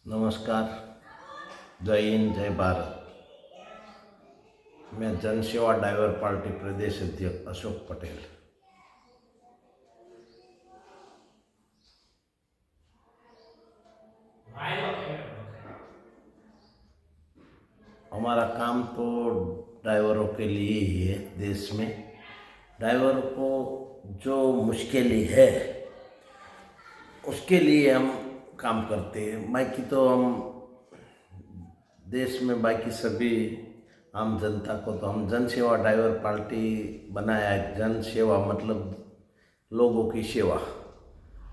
नमस्कार, जय हिंद, जय भारत। मैं जनसेवा ड्राइवर पार्टी प्रदेश अध्यक्ष अशोक पटेल। हमारा काम तो ड्राइवरों के लिए ही है। देश में ड्राइवर को जो मुश्किलें है उसके लिए हम काम करते हैं। बाकी तो हम देश में बाकी सभी आम जनता को तो हम जन सेवा ड्राइवर पार्टी बनाया है। जन सेवा मतलब लोगों की सेवा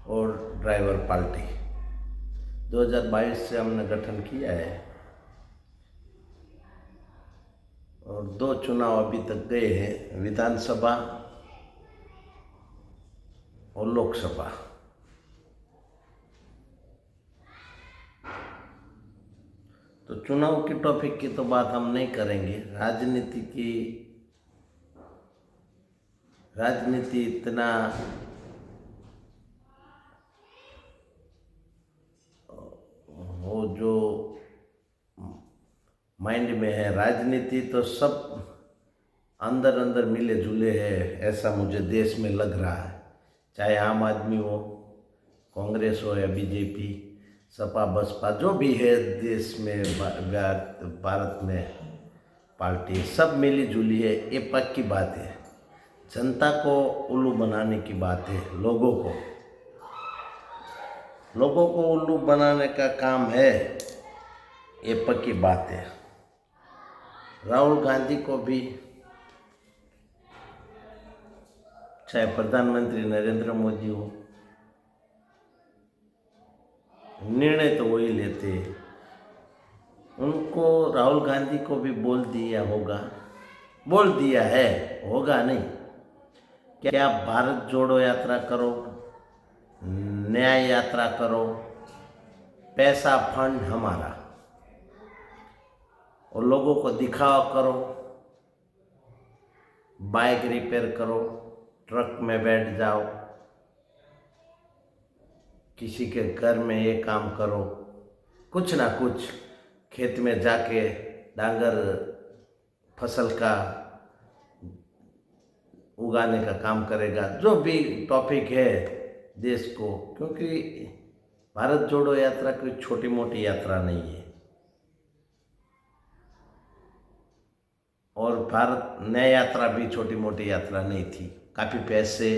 और ड्राइवर पार्टी 2022 से हमने गठन किया है और 2 चुनाव अभी तक गए हैं, विधानसभा और लोकसभा। तो चुनाव की टॉपिक की तो बात हम नहीं करेंगे। राजनीति इतना वो जो माइंड में है, राजनीति तो सब अंदर अंदर मिले जुले हैं, ऐसा मुझे देश में लग रहा है। चाहे आम आदमी हो, कांग्रेस हो या बीजेपी, सपा बसपा, जो भी है देश में भारत में पार्टी, सब मिली जुली है। ये पक्की बात है। जनता को उल्लू बनाने की बात है। लोगों को उल्लू बनाने का काम है, ये पक्की बात है। राहुल गांधी को भी, चाहे प्रधानमंत्री नरेंद्र मोदी हो, निर्णय तो वही लेते। उनको, राहुल गांधी को भी बोल दिया है, होगा नहीं क्या? भारत जोड़ो यात्रा करो, न्याय यात्रा करो, पैसा फंड हमारा, और लोगों को दिखावा करो, बाइक रिपेयर करो, ट्रक में बैठ जाओ, किसी के घर में ये काम करो, कुछ ना कुछ खेत में जाके डांगर फसल का उगाने का काम करेगा। जो भी टॉपिक है देश को, क्योंकि भारत जोड़ो यात्रा कोई छोटी मोटी यात्रा नहीं है और भारत न्याय यात्रा भी छोटी मोटी यात्रा नहीं थी। काफ़ी पैसे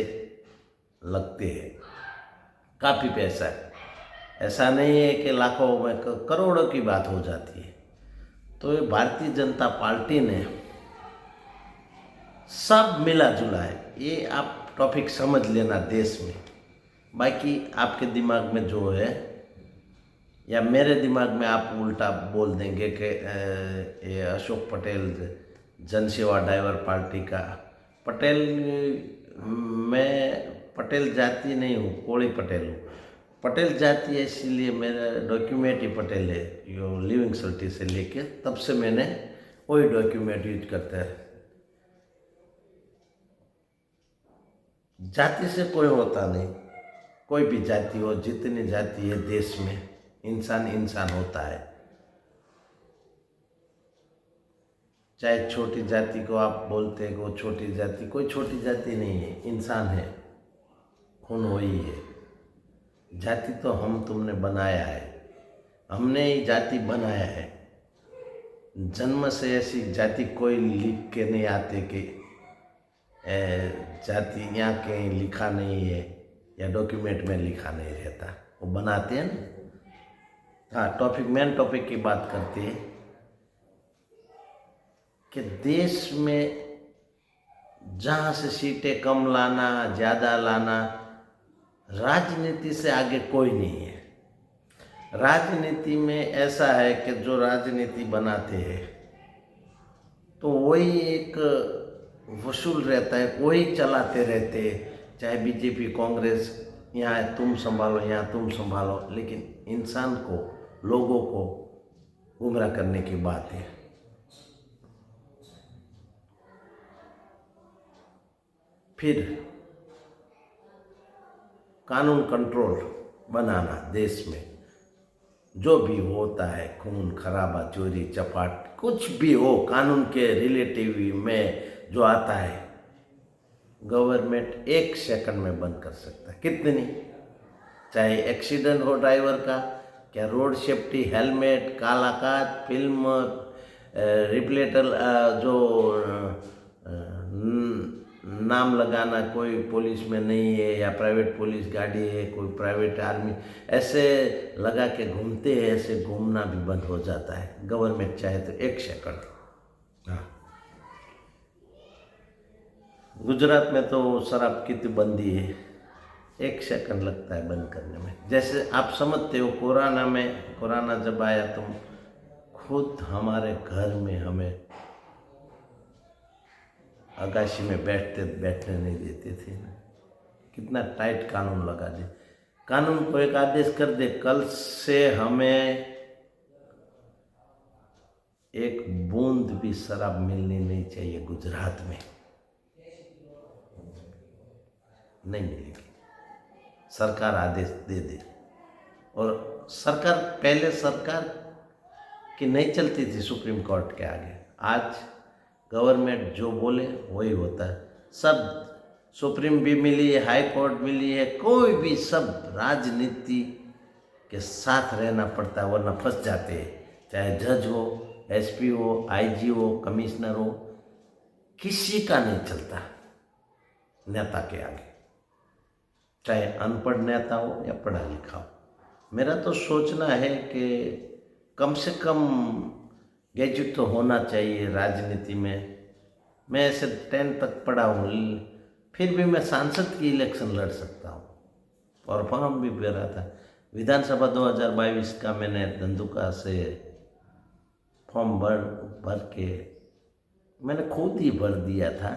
लगते हैं, काफ़ी पैसा है। ऐसा नहीं है कि लाखों में, करोड़ों की बात हो जाती है। तो ये भारतीय जनता पार्टी ने सब मिला जुला है। ये आप टॉपिक समझ लेना देश में। बाकी आपके दिमाग में जो है या मेरे दिमाग में आप उल्टा बोल देंगे कि ये अशोक पटेल जन सेवा ड्राइवर पार्टी का पटेल। मैं पटेल जाति नहीं हूँ, कोળી पटेल हूँ। पटेल जाति है इसीलिए मेरा डॉक्यूमेंट ही पटेल है। यो लिविंग सर्टी से लेके तब से मैंने वही डॉक्यूमेंट यूज करता है। जाति से कोई होता नहीं, कोई भी जाति हो, जितनी जाति है देश में, इंसान होता है। चाहे छोटी जाति को आप बोलते हैं कि वो छोटी जाति, कोई छोटी जाति नहीं है, इंसान है, खून वही है। जाति तो हम तुमने बनाया है, हमने ही जाति बनाया है। जन्म से ऐसी जाति कोई लिख के नहीं आते कि जाति यहाँ कहीं लिखा नहीं है या डॉक्यूमेंट में लिखा नहीं रहता, वो बनाते हैं ना। हाँ, मेन टॉपिक की बात करते हैं कि देश में जहाँ से सीटें कम लाना, ज़्यादा लाना, राजनीति से आगे कोई नहीं है। राजनीति में ऐसा है कि जो राजनीति बनाते हैं तो वही एक वसूल रहता है, वही चलाते रहते हैं। चाहे बीजेपी, कांग्रेस, यहाँ तुम संभालो, यहाँ तुम संभालो, लेकिन इंसान को, लोगों को गुमराह करने की बात है। फिर कानून कंट्रोल बनाना देश में, जो भी होता है, खून खराबा, चोरी चपाट, कुछ भी हो, कानून के रिलेटिव में जो आता है, गवर्नमेंट 1 सेकंड में बंद कर सकता है। कितनी, चाहे एक्सीडेंट हो ड्राइवर का, क्या रोड सेफ्टी, हेलमेट, काला काच, फिल्म, रिप्लेटर, जो नाम लगाना, कोई पुलिस में नहीं है या प्राइवेट पुलिस गाड़ी है, कोई प्राइवेट आर्मी, ऐसे लगा के घूमते हैं, ऐसे घूमना भी बंद हो जाता है। गवर्नमेंट चाहे तो 1 सेकंड। हाँ, गुजरात में तो शराब की तो बंदी है, 1 सेकंड लगता है बंद करने में। जैसे आप समझते हो, कोरोना जब आया तो खुद हमारे घर में हमें आकाशी में बैठने नहीं देते थे ना। कितना टाइट कानून लगा दे। कानून को एक आदेश कर दे, कल से हमें एक बूंद भी शराब मिलनी नहीं चाहिए गुजरात में, नहीं मिलेगी। सरकार आदेश दे दे। और सरकार की नहीं चलती थी सुप्रीम कोर्ट के आगे। आज गवर्नमेंट जो बोले वही होता है। सब सुप्रीम भी मिली है, हाई कोर्ट मिली है, कोई भी, सब राजनीति के साथ रहना पड़ता है, वरना फंस जाते हैं। चाहे जज हो, एसपी हो, आईजी हो, कमिश्नर हो, किसी का नहीं चलता नेता के आगे, चाहे अनपढ़ नेता हो या पढ़ा लिखा हो। मेरा तो सोचना है कि कम से कम ग्रेजुएट तो होना चाहिए राजनीति में। मैं ऐसे 10 तक पढ़ा हूँ, फिर भी मैं सांसद की इलेक्शन लड़ सकता हूँ और फॉर्म भी भरा था। विधानसभा 2022 का मैंने धंधुका से फॉर्म भर के मैंने खुद ही भर दिया था,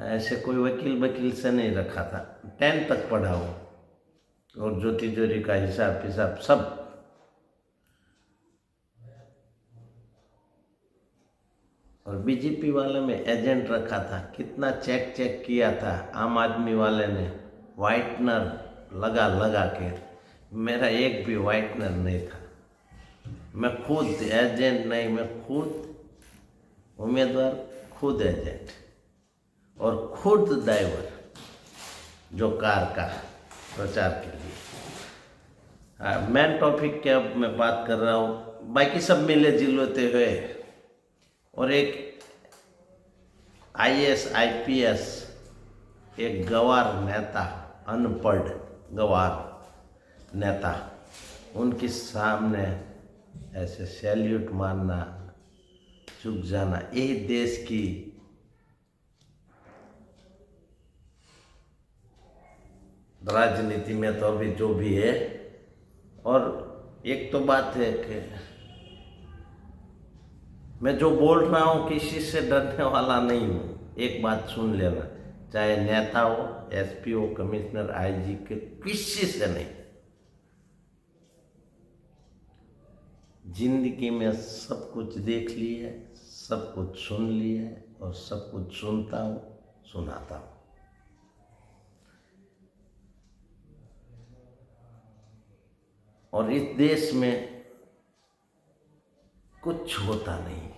ऐसे कोई वकील से नहीं रखा था। 10 तक पढ़ा हूँ और जो तिजोरी का हिसाब सब। और बीजेपी वाले में एजेंट रखा था, कितना चेक किया था आम आदमी वाले ने, वाइटनर लगा के। मेरा एक भी वाइटनर नहीं था। मैं खुद एजेंट नहीं, मैं खुद उम्मीदवार, खुद एजेंट और खुद ड्राइवर, जो कार का प्रचार के लिए। मेन टॉपिक क्या मैं बात कर रहा हूँ, बाकी सब मिले जुलते हुए। और एक आईएएस आईपीएस, एक गवार नेता, अनपढ़ गवार नेता, उनके सामने ऐसे सैल्यूट मारना, झुक जाना, यही देश की राजनीति में तो अभी जो भी है। और एक तो बात है कि मैं जो बोल रहा हूँ किसी से डरने वाला नहीं हूँ। एक बात सुन लेना, चाहे नेता हो, एसपी हो, कमिश्नर, आईजी के, किसी से नहीं। जिंदगी में सब कुछ देख लिया है, सब कुछ सुन लिया है और सब कुछ सुनता हूँ, सुनाता हूँ। और इस देश में कुछ होता नहीं,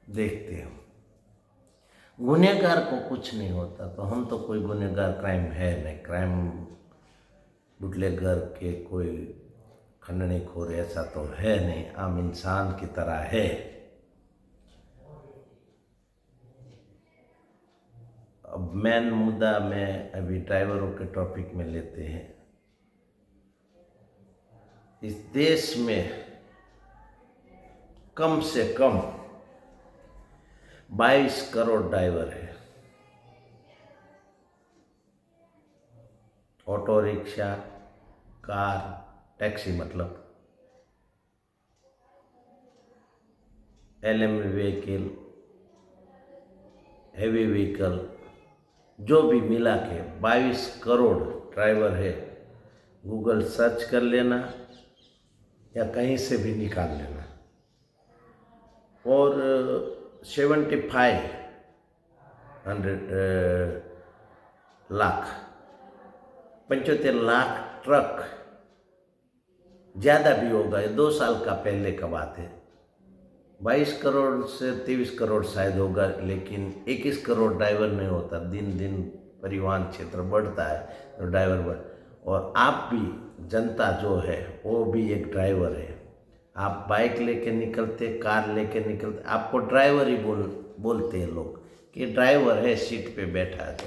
देखते हो। गुनहगार को कुछ नहीं होता, तो हम तो कोई गुनहगार क्राइम है नहीं। क्राइम बुटलेगर के कोई खंडनी खोर ऐसा तो है नहीं, आम इंसान की तरह है। अब मेन मुद्दा में अभी ड्राइवरों के टॉपिक में लेते हैं। इस देश में कम से कम 22 करोड़ ड्राइवर है। ऑटो रिक्शा, कार, टैक्सी, मतलब एलएमवी व्हीकल, हेवी व्हीकल, जो भी मिला के 22 करोड़ ड्राइवर है। गूगल सर्च कर लेना या कहीं से भी निकाल लेना। और 75 लाख 75 लाख ट्रक ज़्यादा भी होगा, ये 2 साल का पहले का बात है। 22 करोड़ से 23 करोड़ शायद होगा, लेकिन 21 करोड़ ड्राइवर नहीं होता। दिन दिन परिवहन क्षेत्र बढ़ता है तो ड्राइवर बढ़, और आप भी, जनता जो है वो भी एक ड्राइवर है। आप बाइक लेके निकलते, कार लेके निकलते, आपको ड्राइवर ही बोलते हैं लोग कि ड्राइवर है, सीट पे बैठा है। तो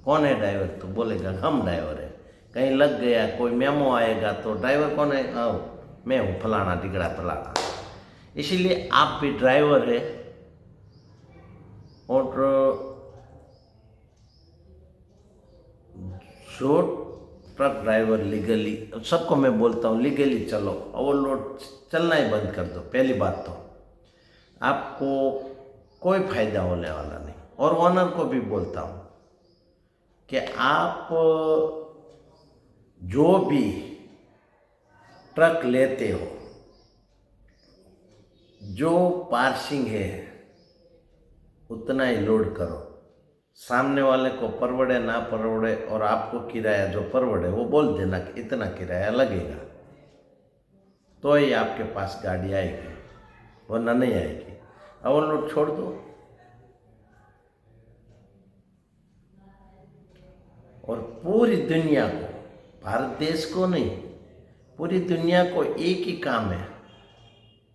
कौन है ड्राइवर? तो बोलेगा हम ड्राइवर है। कहीं लग गया, कोई मेमो आएगा तो ड्राइवर कौन है? मैं हूँ, फलाना टिकड़ा फलाना। इसीलिए आप भी ड्राइवर है। और जो ट्रक ड्राइवर लीगली, सबको मैं बोलता हूँ लीगली चलो, ओवरलोड चलना ही बंद कर दो। पहली बात तो आपको कोई फायदा होने वाला नहीं। और ओनर को भी बोलता हूँ कि आप जो भी ट्रक लेते हो, जो पार्सिंग है उतना ही लोड करो। सामने वाले को परवड़े ना परवड़े, और आपको किराया जो परवड़े वो बोल देना कि इतना किराया लगेगा, तो ही आपके पास गाड़ी आएगी, वरना नहीं आएगी। ओवरलोड छोड़ दो। और पूरी दुनिया को, भारत देश को नहीं, पूरी दुनिया को एक ही काम है,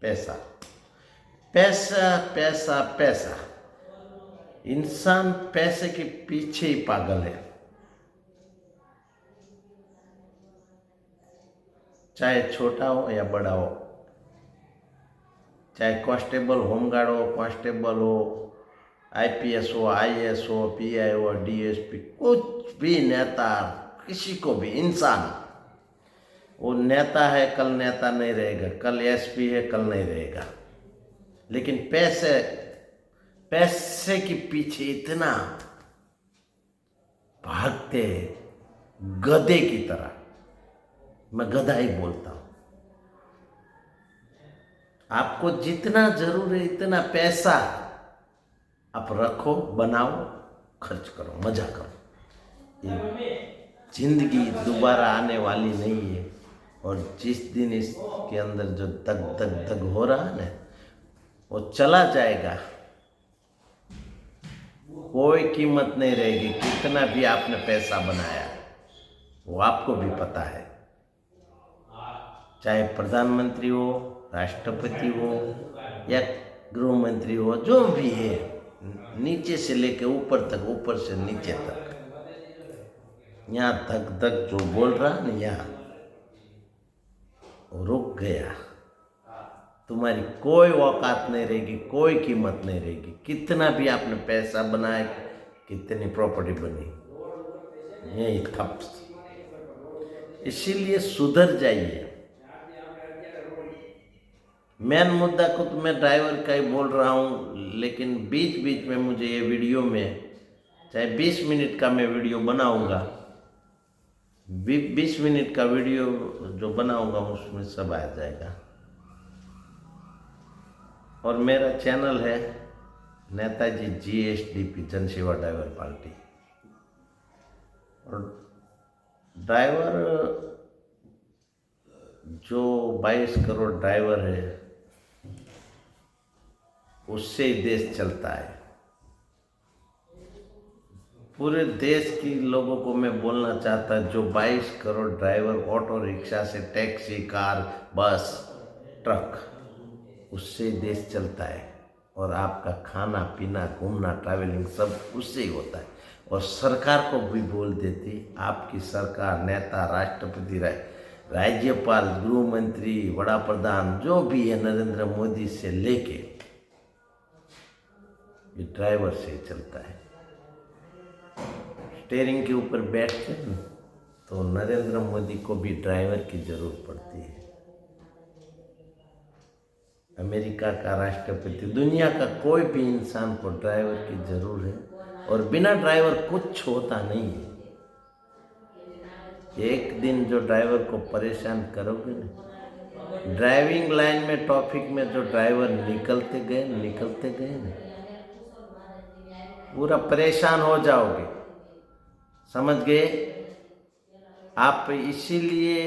पैसा पैसा पैसा पैसा। इंसान पैसे के पीछे ही पागल है। चाहे छोटा हो या बड़ा हो, चाहे कांस्टेबल, होमगार्ड हो, कांस्टेबल हो, आईपीएस हो, आईएएस हो, पीआई हो, डीएसपी, कुछ भी नेता, किसी को भी, इंसान, वो नेता है, कल नेता नहीं रहेगा, कल एसपी है, कल नहीं रहेगा। लेकिन पैसे के पीछे इतना भागते, गधे की तरह। मैं गधा ही बोलता हूं। आपको जितना जरूर है इतना पैसा आप रखो, बनाओ, खर्च करो, मजा करो। ये जिंदगी दोबारा आने वाली नहीं है। और जिस दिन इसके अंदर जो दग दग दग हो रहा है ना, वो चला जाएगा, कोई कीमत नहीं रहेगी। कितना भी आपने पैसा बनाया वो आपको भी पता है। चाहे प्रधानमंत्री हो, राष्ट्रपति हो या गृह मंत्री हो, जो भी है, नीचे से लेके ऊपर तक, ऊपर से नीचे तक, यहाँ तक तक जो बोल रहा ना, यहाँ रुक गया। तुम्हारी कोई औकात नहीं रहेगी, कोई कीमत नहीं रहेगी। कितना भी आपने पैसा बनाया, कितनी प्रॉपर्टी बनी, यही ठप। इसीलिए सुधर जाइए। मेन मुद्दा को तो मैं ड्राइवर का ही बोल रहा हूँ, लेकिन बीच बीच में मुझे ये वीडियो में, चाहे 20 मिनट का मैं वीडियो बनाऊंगा, 20 मिनट का वीडियो जो बनाऊंगा उसमें सब आ जाएगा। और मेरा चैनल है नेताजी जीएसडीपी, जन सेवा ड्राइवर पार्टी। और ड्राइवर जो 22 करोड़ ड्राइवर है, उससे ही देश चलता है। पूरे देश के लोगों को मैं बोलना चाहता, जो 22 करोड़ ड्राइवर ऑटो रिक्शा से, टैक्सी, कार, बस, ट्रक, उससे देश चलता है। और आपका खाना पीना, घूमना, ट्रैवलिंग सब उससे ही होता है। और सरकार को भी बोल देती, आपकी सरकार, नेता, राष्ट्रपति, राज्यपाल, गृह मंत्री, बड़ा प्रधान, जो भी है, नरेंद्र मोदी से लेके, ये ड्राइवर से ही चलता है। स्टीयरिंग के ऊपर बैठते हैं तो नरेंद्र मोदी को भी ड्राइवर की जरूरत पड़ती है। अमेरिका का राष्ट्रपति, दुनिया का कोई भी इंसान को ड्राइवर की जरूरत है। और बिना ड्राइवर कुछ होता नहीं है। एक दिन जो ड्राइवर को परेशान करोगे ना, ड्राइविंग लाइन में, ट्रैफिक में जो ड्राइवर निकलते गए ना, पूरा परेशान हो जाओगे। समझ गए आप? इसीलिए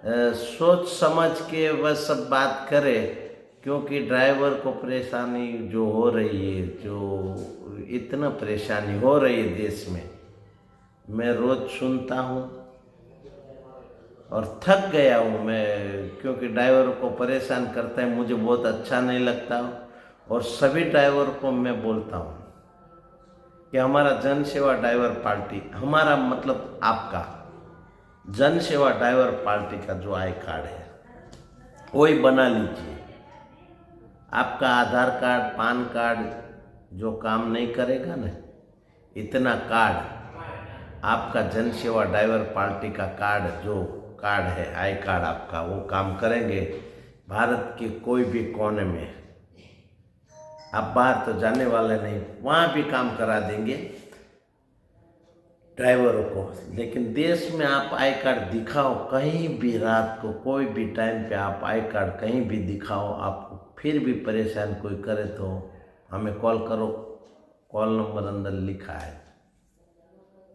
सोच समझ के वह सब बात करे, क्योंकि ड्राइवर को परेशानी जो हो रही है, जो इतना परेशानी हो रही है देश में, मैं रोज़ सुनता हूँ और थक गया हूँ मैं, क्योंकि ड्राइवर को परेशान करता है, मुझे बहुत अच्छा नहीं लगता। और सभी ड्राइवर को मैं बोलता हूँ कि हमारा जन सेवा ड्राइवर पार्टी, हमारा मतलब आपका जन सेवा ड्राइवर पार्टी का जो आई कार्ड है वही बना लीजिए। आपका आधार कार्ड, पान कार्ड जो काम नहीं करेगा ना, इतना कार्ड आपका जन सेवा ड्राइवर पार्टी का कार्ड, जो कार्ड है आई कार्ड आपका, वो काम करेंगे भारत के कोई भी कोने में। आप बाहर तो जाने वाले नहीं, वहाँ भी काम करा देंगे ड्राइवरों को। लेकिन देश में आप आई कार्ड दिखाओ, कहीं भी रात को कोई भी टाइम पे आप आई कार्ड कहीं भी दिखाओ, आपको फिर भी परेशान कोई करे तो हमें कॉल करो। कॉल नंबर अंदर लिखा है,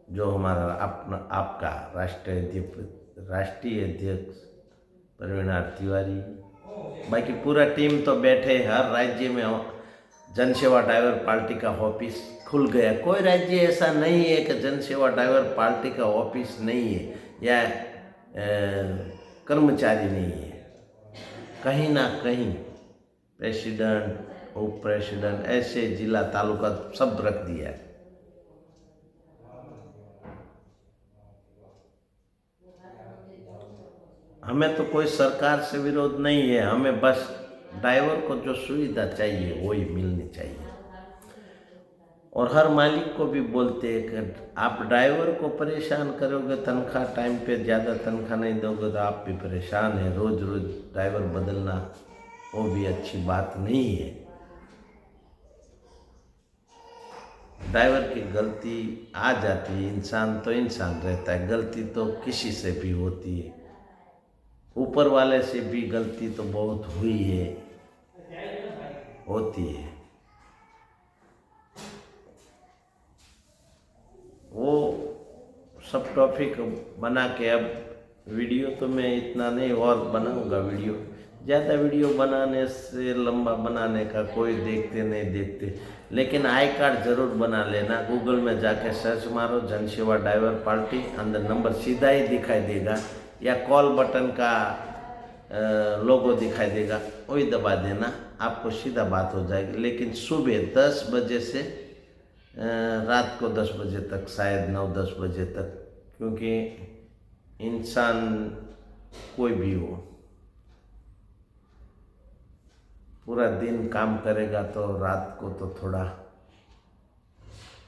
जो हमारा अपना आपका राष्ट्रीय अध्यक्ष प्रवीण तिवारी, बाकी पूरा टीम तो बैठे। हर राज्य में जन सेवा ड्राइवर पार्टी का ऑफिस खुल गया। कोई राज्य ऐसा नहीं है कि जन सेवा ड्राइवर पार्टी का ऑफिस नहीं है या कर्मचारी नहीं है। कहीं ना कहीं प्रेसिडेंट, उप प्रेसिडेंट, ऐसे जिला तालुका सब रख दिया है। हमें तो कोई सरकार से विरोध नहीं है, हमें बस ड्राइवर को जो सुविधा चाहिए वही मिलनी चाहिए। और हर मालिक को भी बोलते हैं कि आप ड्राइवर को परेशान करोगे, तनख्वाह टाइम पे ज़्यादा तनख्वाह नहीं दोगे तो आप भी परेशान हैं। रोज़ रोज़ ड्राइवर बदलना वो भी अच्छी बात नहीं है। ड्राइवर की गलती आ जाती है, इंसान तो इंसान रहता है, गलती तो किसी से भी होती है। ऊपर वाले से भी गलती तो बहुत हुई है, होती है। वो सब टॉपिक बना के, अब वीडियो तो मैं इतना नहीं और बनाऊंगा। वीडियो ज़्यादा वीडियो बनाने से, लंबा बनाने का कोई देखते नहीं देखते। लेकिन आई कार्ड ज़रूर बना लेना। गूगल में जाके सर्च मारो जन सेवा ड्राइवर पार्टी, अंदर नंबर सीधा ही दिखाई देगा या कॉल बटन का लोगो दिखाई देगा, वही दबा देना, आपको सीधा बात हो जाएगी। लेकिन सुबह 10 बजे से रात को 10 बजे तक, शायद 9-10 बजे तक, क्योंकि इंसान कोई भी हो पूरा दिन काम करेगा तो रात को तो थोड़ा।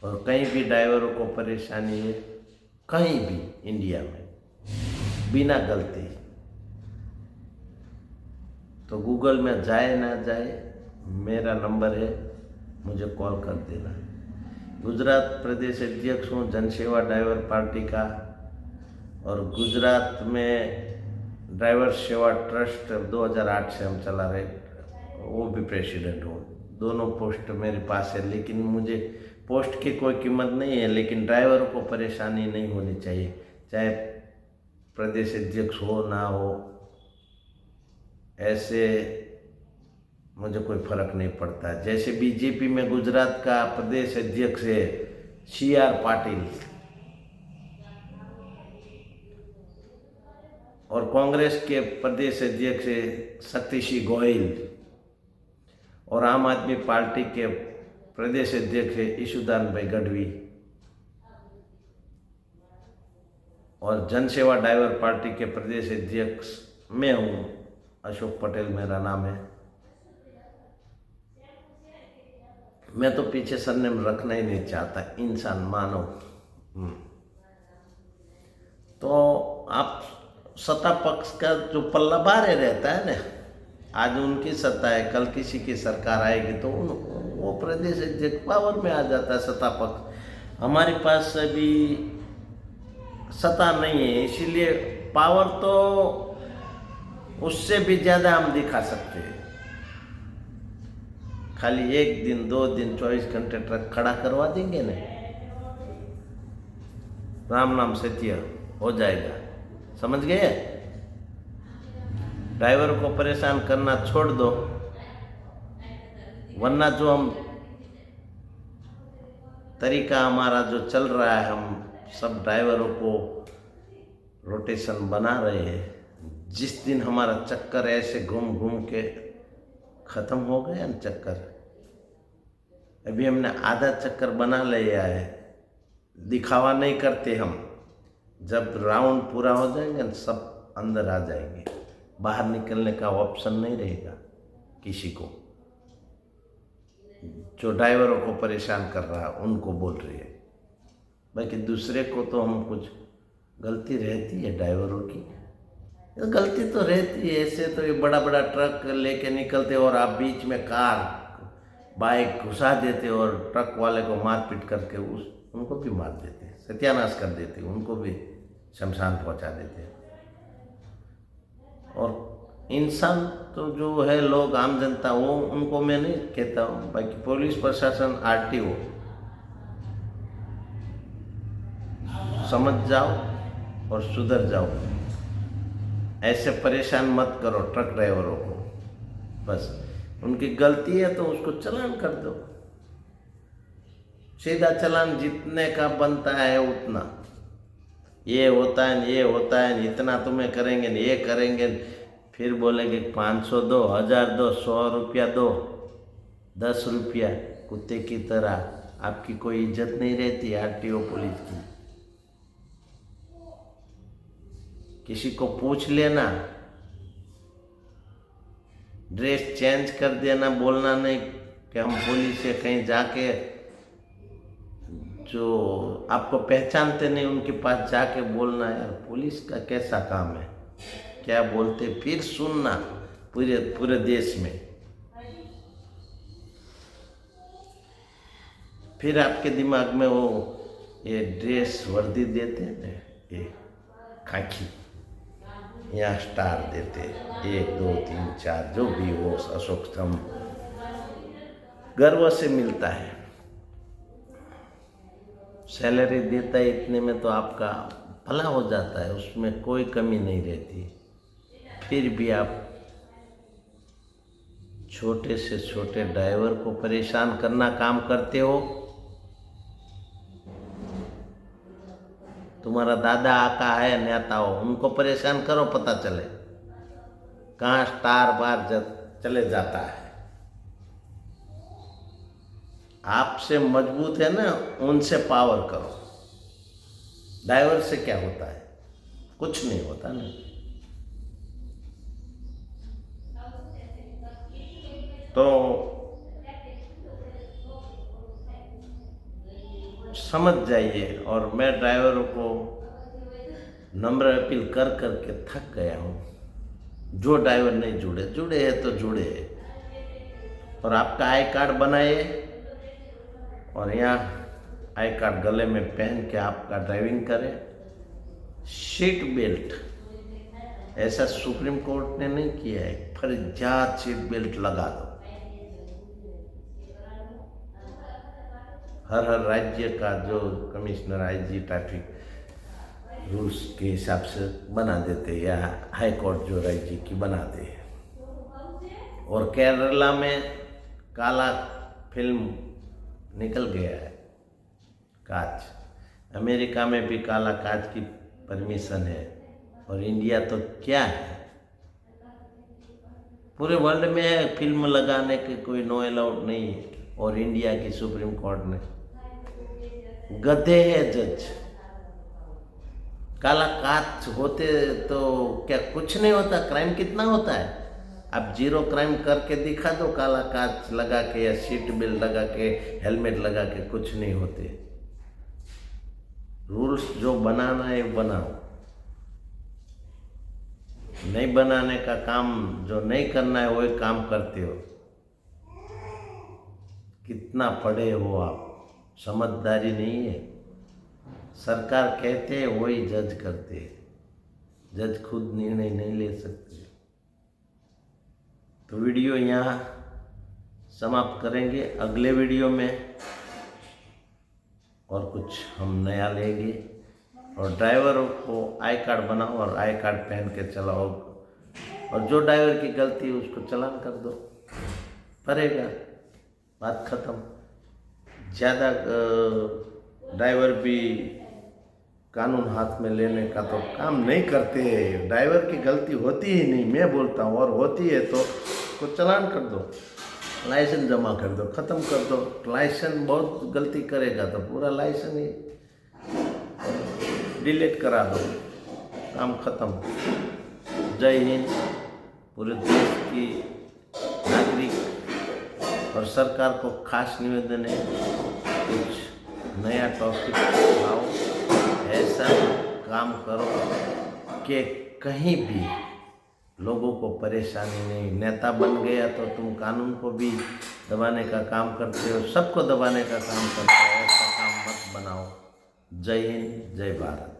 और कहीं भी ड्राइवरों को परेशानी है, कहीं भी इंडिया में बिना गलती, तो गूगल में जाए ना जाए, मेरा नंबर है, मुझे कॉल कर देना। गुजरात प्रदेश अध्यक्ष हूँ जन सेवा ड्राइवर पार्टी का, और गुजरात में ड्राइवर सेवा ट्रस्ट 2008 से हम चला रहे, वो भी प्रेसिडेंट हूँ। दोनों पोस्ट मेरे पास है, लेकिन मुझे पोस्ट की कोई कीमत नहीं है। लेकिन ड्राइवरों को परेशानी नहीं होनी चाहिए, चाहे प्रदेश अध्यक्ष हो ना हो, ऐसे मुझे कोई फर्क नहीं पड़ता। जैसे बीजेपी में गुजरात का प्रदेश अध्यक्ष है CR पाटिल, और कांग्रेस के प्रदेश अध्यक्ष है शक्ति सिंह गोहिल, और आम आदमी पार्टी के प्रदेश अध्यक्ष है ईशुदान भाई गढ़वी, और जन सेवा ड्राइवर पार्टी के प्रदेश अध्यक्ष मैं हूँ, अशोक पटेल मेरा नाम है। मैं तो पीछे सरनेम रखना ही नहीं चाहता, इंसान मानव। तो आप सत्ता पक्ष का जो पल्ला बाहर रहता है ना, आज उनकी सत्ता है, कल किसी की सरकार आएगी तो वो प्रदेश अध्यक्ष पावर में आ जाता है, सत्ता पक्ष। हमारे पास अभी सत्ता नहीं है, इसीलिए पावर तो उससे भी ज़्यादा हम दिखा सकते हैं। खाली 1 दिन 2 दिन 24 घंटे ट्रक खड़ा करवा देंगे ना, राम नाम सत्य हो जाएगा, समझ गए। ड्राइवर को परेशान करना छोड़ दो, वरना जो हम तरीका हमारा जो चल रहा है, हम सब ड्राइवरों को रोटेशन बना रहे हैं। जिस दिन हमारा चक्कर ऐसे घूम घूम के ख़त्म हो गया ना चक्कर, अभी हमने आधा चक्कर बना लिया है, दिखावा नहीं करते हम। जब राउंड पूरा हो जाएंगे न सब अंदर आ जाएंगे, बाहर निकलने का ऑप्शन नहीं रहेगा किसी को। जो ड्राइवरों को परेशान कर रहा है उनको बोल रही है, बाकी दूसरे को तो हम कुछ गलती रहती है ड्राइवरों की, गलती तो रहती है। ऐसे तो ये बड़ा बड़ा ट्रक लेके निकलते और आप बीच में कार बाइक घुसा देते और ट्रक वाले को मारपीट करके उनको भी मार देते, सत्यानाश कर देते, उनको भी शमशान पहुंचा देते। और इंसान तो जो है लोग आम जनता, वो उनको मैं नहीं कहता हूँ, बाकी पुलिस प्रशासन आरटीओ समझ जाओ और सुधर जाओ। ऐसे परेशान मत करो ट्रक ड्राइवरों को, बस उनकी गलती है तो उसको चालान कर दो, सीधा चालान जितने का बनता है उतना। ये होता है, ये होता है, इतना तुम्हें करेंगे, ये करेंगे, फिर बोलेंगे 500 दो, 1000 दो, 100 रुपया दो, 10 रुपया, कुत्ते की तरह। आपकी कोई इज्जत नहीं रहती आरटीओ पुलिस की। किसी को पूछ लेना, ड्रेस चेंज कर देना, बोलना नहीं कि हम पुलिस से कहीं जाके, जो आपको पहचानते नहीं उनके पास जाके बोलना यार पुलिस का कैसा काम है, क्या बोलते, फिर सुनना पूरे देश में। फिर आपके दिमाग में वो ये ड्रेस वर्दी देते हैं, ये खाकी, यहाँ स्टार देते 1 2 3 4 जो भी वो अशोक स्तंभ, गर्व से मिलता है। सैलरी देता है इतने में तो आपका भला हो जाता है, उसमें कोई कमी नहीं रहती। फिर भी आप छोटे से छोटे ड्राइवर को परेशान करना काम करते हो। तुम्हारा दादा आका है, नेता हो, उनको परेशान करो, पता चले कहाँ स्टार बार चले जाता है। आपसे मजबूत है ना, उनसे पावर करो। ड्राइवर से क्या होता है, कुछ नहीं होता ना। तो समझ जाइए। और मैं ड्राइवरों को नम्र अपील कर करके थक गया हूँ। जो ड्राइवर नहीं जुड़े हैं तो जुड़े हैं, और आपका आई कार्ड बनाइए और यहाँ आई कार्ड गले में पहन के आपका ड्राइविंग करें। सीट बेल्ट, ऐसा सुप्रीम कोर्ट ने नहीं किया है, फर्जियात सीट बेल्ट लगा दो। हर राज्य का जो कमिश्नर आईजी ट्रैफिक रूल्स के हिसाब से बना देते, या हाई कोर्ट जो राज्य की बनाते हैं। और केरला में काला फिल्म निकल गया है, कांच। अमेरिका में भी काला कांच की परमिशन है, और इंडिया तो क्या है, पूरे वर्ल्ड में फिल्म लगाने के कोई नो अलाउड नहीं है। और इंडिया की सुप्रीम कोर्ट ने गधे है जज। काला कांच होते तो क्या कुछ नहीं होता, क्राइम कितना होता है। आप 0 क्राइम करके दिखा दो, काला कांच लगा के या सीट बेल्ट लगा के, हेलमेट लगा के, कुछ नहीं होते। रूल्स जो बनाना है बनाओ, नहीं बनाने का काम, जो नहीं करना है वही काम करते हो। कितना पढ़े हो आप, समझदारी नहीं है। सरकार कहते हैं वही जज करते हैं, जज खुद निर्णय नहीं ले सकते। तो वीडियो यहाँ समाप्त करेंगे। अगले वीडियो में और कुछ हम नया लेंगे। और ड्राइवरों को आई कार्ड बनाओ और आई कार्ड पहन के चलाओ। और जो ड्राइवर की गलती है उसको चालान कर दो, पड़ेगा, बात खत्म। ज़्यादा ड्राइवर भी कानून हाथ में लेने का तो काम नहीं करते। ड्राइवर की गलती होती ही नहीं, मैं बोलता हूँ, और होती है तो चालान कर दो, लाइसेंस जमा कर दो, ख़त्म कर दो। लाइसेंस बहुत गलती करेगा तो पूरा लाइसेंस ही डिलीट करा दो, काम ख़त्म। जय हिंद। पूरे देश की नागरिक और सरकार को खास निवेदन है, कुछ नया टॉपिक लाओ, ऐसा काम करो कि कहीं भी लोगों को परेशानी नहीं। नेता बन गया तो तुम कानून को भी दबाने का काम करते हो, सबको दबाने का काम करते हो, ऐसा काम मत बनाओ। जय हिंद, जय भारत।